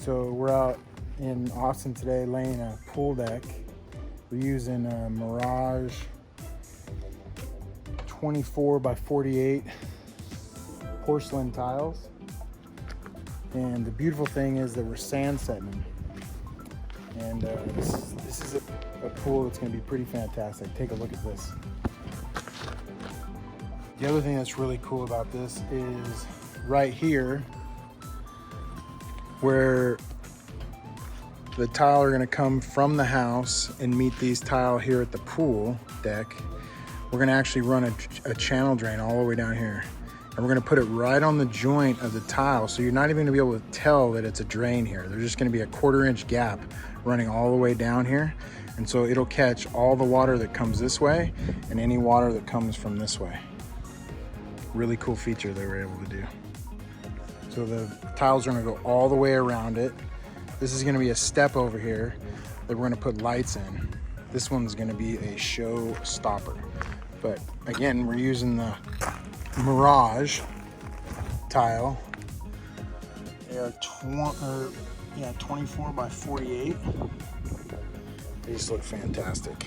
So we're out in Austin today laying a pool deck. We're using a Mirage 24 by 48 porcelain tiles. And the beautiful thing is that we're sand setting them. And this is a pool that's gonna be pretty fantastic. Take a look at this. The other thing that's really cool about this is right here, where the tile are gonna come from the house and meet these tile here at the pool deck. We're gonna actually run a channel drain all the way down here. And we're gonna put it right on the joint of the tile, so you're not even gonna be able to tell that it's a drain here. There's just gonna be a 1/4 inch gap running all the way down here. And so it'll catch all the water that comes this way and any water that comes from this way. Really cool feature they were able to do. So the tiles are gonna go all the way around it. This is gonna be a step over here that we're gonna put lights in. This one's gonna be a show stopper. But again, we're using the Mirage tile. They are 24 by 48. They just look fantastic.